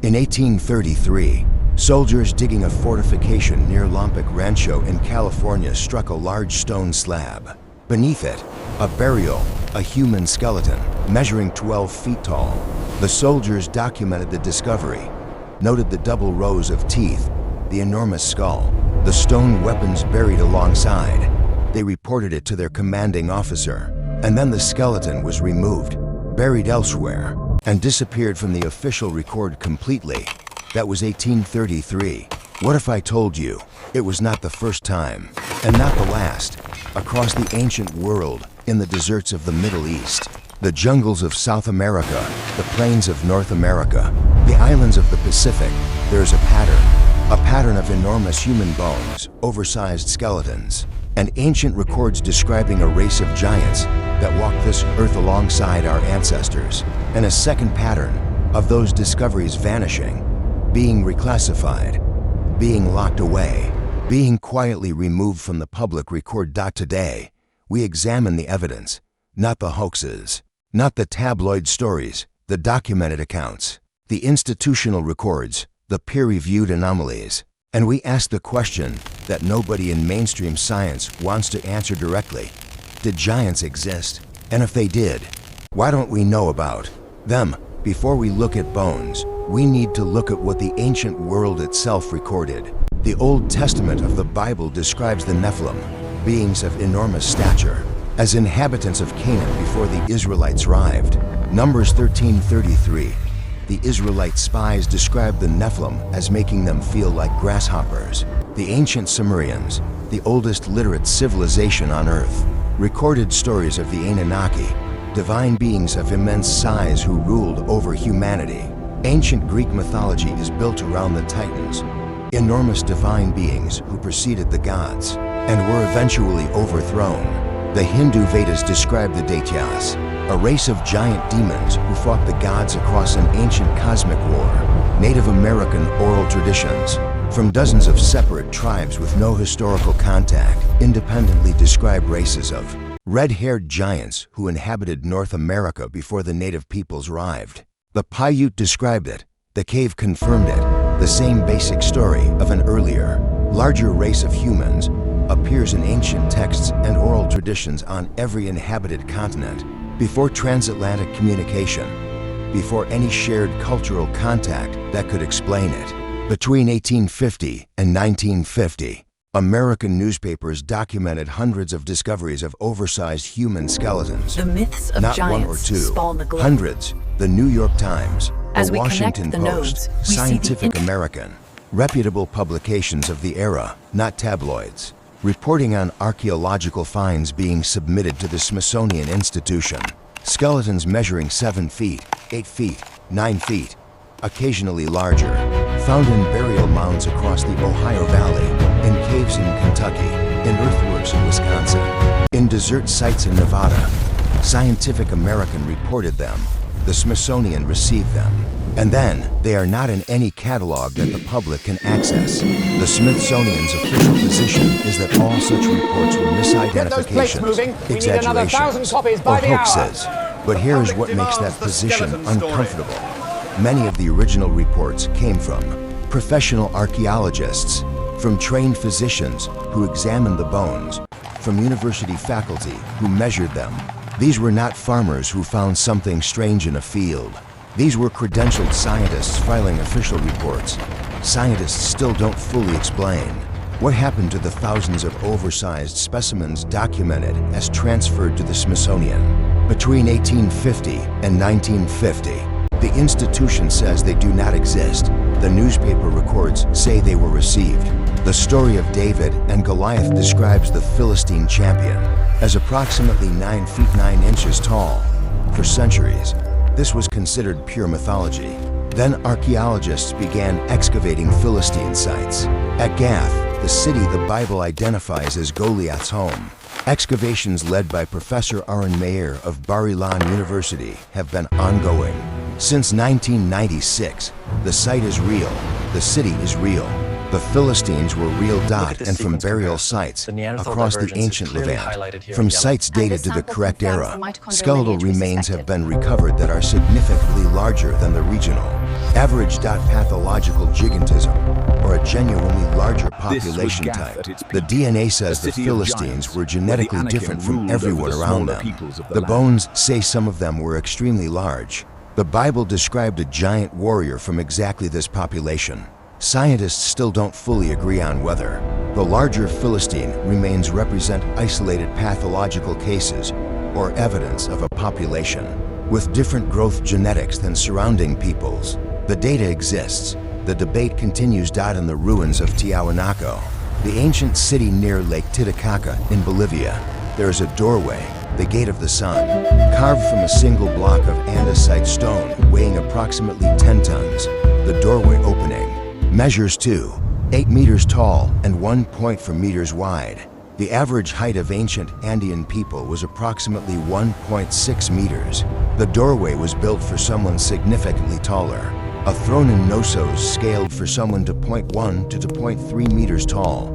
In 1833, soldiers digging a fortification near Lompoc Rancho in California struck a large stone slab. Beneath it, a burial, a human skeleton, measuring 12 feet tall. The soldiers documented the discovery, noted the double rows of teeth, the enormous skull, the stone weapons buried alongside. They reported it to their commanding officer, and then the skeleton was removed, buried elsewhere, and disappeared from the official record completely. That was 1833. What if I told you it was not the first time, and not the last? Across the ancient world, in the deserts of the Middle East, the jungles of South America, the plains of North America, the islands of the Pacific, there's a pattern of enormous human bones, oversized skeletons, and ancient records describing a race of giants that walked this earth alongside our ancestors, and a second pattern of those discoveries vanishing, being reclassified, being locked away, being quietly removed from the public record. Today, we examine the evidence, not the hoaxes, not the tabloid stories, the documented accounts, the institutional records, the peer-reviewed anomalies, and we ask the question that nobody in mainstream science wants to answer directly. Did giants exist? And if they did, why don't we know about them? Before we look at bones, we need to look at what the ancient world itself recorded. The Old Testament of the Bible describes the Nephilim, beings of enormous stature, as inhabitants of Canaan before the Israelites arrived. Numbers 13:33. The Israelite spies described the Nephilim as making them feel like grasshoppers. The ancient Sumerians, the oldest literate civilization on Earth, recorded stories of the Anunnaki, divine beings of immense size who ruled over humanity. Ancient Greek mythology is built around the Titans, enormous divine beings who preceded the gods and were eventually overthrown. The Hindu Vedas describe the Daityas, a race of giant demons who fought the gods across an ancient cosmic war. Native American oral traditions, from dozens of separate tribes with no historical contact, independently describe races of red-haired giants who inhabited North America before the native peoples arrived. The Paiute described it, the cave confirmed it. The same basic story of an earlier, larger race of humans appears in ancient texts and oral traditions on every inhabited continent. Before transatlantic communication, before any shared cultural contact that could explain it. Between 1850 and 1950, American newspapers documented hundreds of discoveries of oversized human skeletons. The myths of not giants one or two, spawn the globe. hundreds. The New York Times, As the we Washington connect the Post, nodes, we see the Scientific American, reputable publications of the era, not tabloids, reporting on archaeological finds being submitted to the Smithsonian Institution. Skeletons measuring 7 feet, 8 feet, 9 feet, occasionally larger, found in burial mounds across the Ohio Valley, in caves in Kentucky, in earthworks in Wisconsin, in desert sites in Nevada. Scientific American reported them. The Smithsonian received them. And then, they are not in any catalog that the public can access. The Smithsonian's official position is that all such reports were misidentifications, exaggerations, or hoaxes. But here's what makes that position uncomfortable. Many of the original reports came from professional archaeologists, from trained physicians who examined the bones, from university faculty who measured them. These were not farmers who found something strange in a field. These were credentialed scientists filing official reports. Scientists still don't fully explain what happened to the thousands of oversized specimens documented as transferred to the Smithsonian. Between 1850 and 1950, the institution says they do not exist. The newspaper records say they were received. The story of David and Goliath describes the Philistine champion as approximately 9 feet 9 inches tall. For centuries, this was considered pure mythology. Then archaeologists began excavating Philistine sites. At Gath, the city the Bible identifies as Goliath's home, excavations led by Professor Aaron Meir of Bar-Ilan University have been ongoing. Since 1996, the site is real, the city is real. The Philistines were real Look at this and from sequence burial comparison. sites The Neanderthal across the divergence is ancient clearly highlighted Levant. here From in yellow. sites dated this to the sample correct confirms era, the mitochondrial skeletal lineage remains have respected. been recovered that are significantly larger than the regional. Average. Pathological gigantism, or a genuinely larger population Gath type. at its The peak, DNA says the the city of Philistines giants, were where the genetically Anakim different from ruled everyone over the around smaller them. peoples of the The land. bones say some of them were extremely large. The Bible described a giant warrior from exactly this population. Scientists still don't fully agree on whether the larger Philistine remains represent isolated pathological cases or evidence of a population with different growth genetics than surrounding peoples. The data exists. The debate continues. In the ruins of Tiahuanaco, the ancient city near Lake Titicaca in Bolivia, there is a doorway, the Gate of the Sun, carved from a single block of andesite stone weighing approximately 10 tons. The doorway opening measures 8 meters tall and 1.4 meters wide. The average height of ancient Andean people was approximately 1.6 meters. The doorway was built for someone significantly taller. A throne in Knossos scaled for someone to 0.1 to 0.3 meters tall.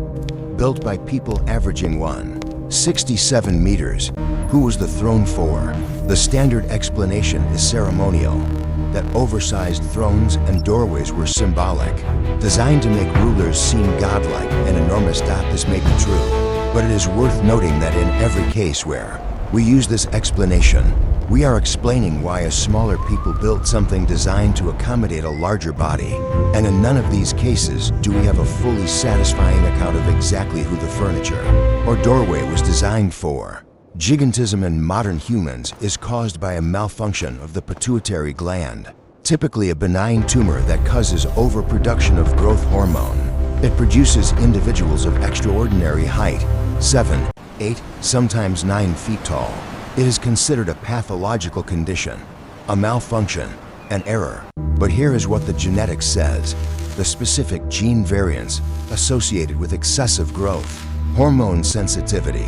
Built by people averaging 1.67 meters. Who was the throne for? The standard explanation is ceremonial. That oversized thrones and doorways were symbolic, designed to make rulers seem godlike and enormous. This may be true, but it is worth noting that in every case where we use this explanation, we are explaining why a smaller people built something designed to accommodate a larger body. And in none of these cases do we have a fully satisfying account of exactly who the furniture or doorway was designed for. Gigantism in modern humans is caused by a malfunction of the pituitary gland, typically a benign tumor that causes overproduction of growth hormone. It produces individuals of extraordinary height, 7, 8, sometimes 9 feet tall. It is considered a pathological condition, a malfunction, an error. But here is what the genetics says: the specific gene variants associated with excessive growth, hormone sensitivity,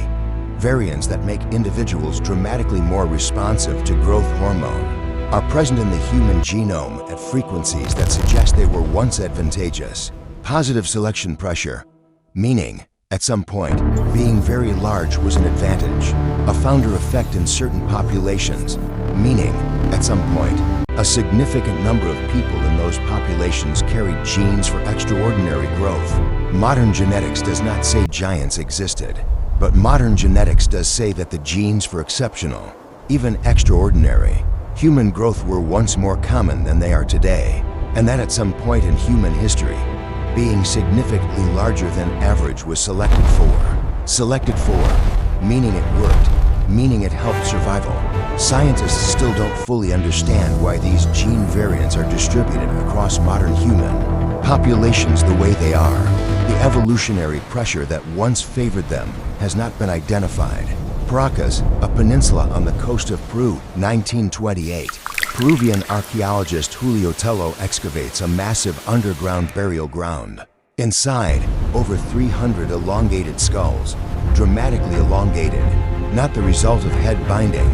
variants that make individuals dramatically more responsive to growth hormone, are present in the human genome at frequencies that suggest they were once advantageous. Positive selection pressure, meaning, at some point, being very large was an advantage. A founder effect in certain populations, meaning, at some point, a significant number of people in those populations carried genes for extraordinary growth. Modern genetics does not say giants existed, but modern genetics does say that the genes for exceptional, even extraordinary, human growth were once more common than they are today, and that at some point in human history, being significantly larger than average was selected for. Selected for, meaning it worked, meaning it helped survival. Scientists still don't fully understand why these gene variants are distributed across modern human populations the way they are. The evolutionary pressure that once favored them has not been identified. Paracas, a peninsula on the coast of Peru, 1928. Peruvian archaeologist Julio Tello excavates a massive underground burial ground. Inside, over 300 elongated skulls, dramatically elongated, not the result of head binding,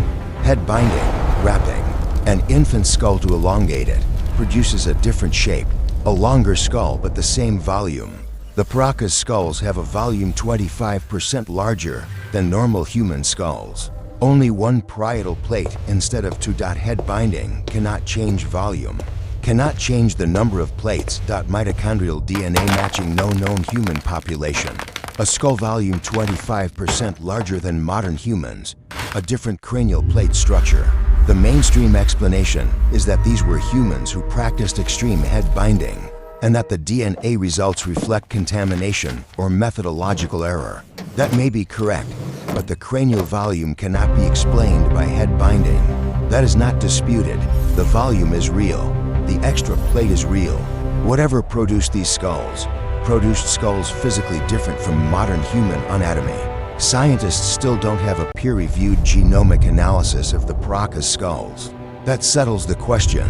wrapping. An infant skull to elongate it produces a different shape, a longer skull but the same volume. The Paracas skulls have a volume 25% larger than normal human skulls. Only one parietal plate instead of 2. Head binding cannot change volume, cannot change the number of plates. Mitochondrial DNA matching no known human population. A skull volume 25% larger than modern humans, a different cranial plate structure. The mainstream explanation is that these were humans who practiced extreme head binding, and that the DNA results reflect contamination or methodological error. That may be correct, but the cranial volume cannot be explained by head binding. That is not disputed. The volume is real. The extra plate is real. Whatever produced these skulls, produced skulls physically different from modern human anatomy. Scientists still don't have a peer-reviewed genomic analysis of the Paracas skulls. That settles the question.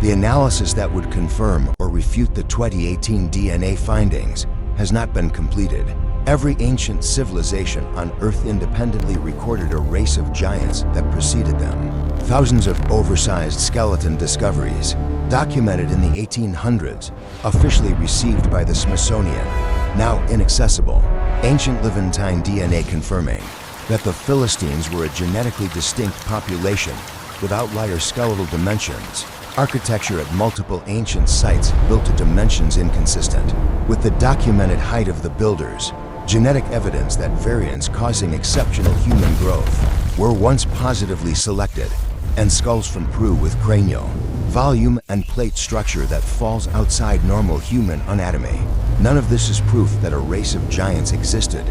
The analysis that would confirm or refute the 2018 DNA findings has not been completed. Every ancient civilization on Earth independently recorded a race of giants that preceded them. Thousands of oversized skeleton discoveries, documented in the 1800s, officially received by the Smithsonian, now inaccessible. Ancient Levantine DNA confirming that the Philistines were a genetically distinct population with outlier skeletal dimensions. Architecture at multiple ancient sites built to dimensions inconsistent with the documented height of the builders. Genetic evidence that variants causing exceptional human growth were once positively selected, and skulls from Peru with cranial, volume and plate structure that falls outside normal human anatomy. None of this is proof that a race of giants existed.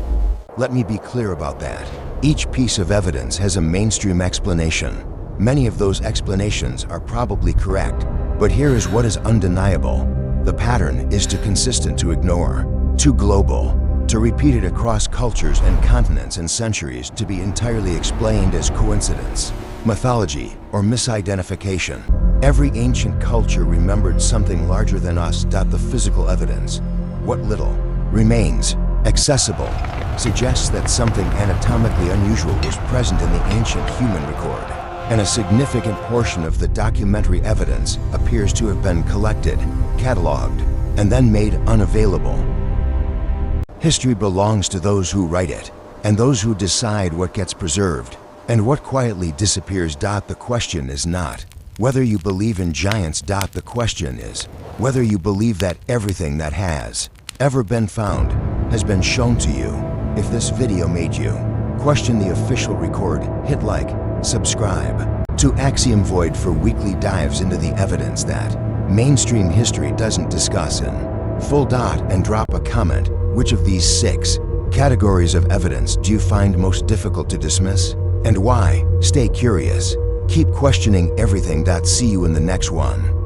Let me be clear about that. Each piece of evidence has a mainstream explanation. Many of those explanations are probably correct, but here is what is undeniable. The pattern is too consistent to ignore, too global, to repeat it across cultures and continents and centuries to be entirely explained as coincidence, mythology, or misidentification. Every ancient culture remembered something larger than us. The physical evidence, what little remains accessible, suggests that something anatomically unusual was present in the ancient human record, and a significant portion of the documentary evidence appears to have been collected, cataloged, and then made unavailable. History belongs to those who write it, and those who decide what gets preserved and what quietly disappears. The question is not whether you believe in giants. The question is whether you believe that everything that has ever been found has been shown to you. If this video made you question the official record, hit like, subscribe to AxiomVoid for weekly dives into the evidence that mainstream history doesn't discuss in full. And drop a comment. Which of these 6 categories of evidence do you find most difficult to dismiss, and why? Stay curious. Keep questioning everything. See you in the next one.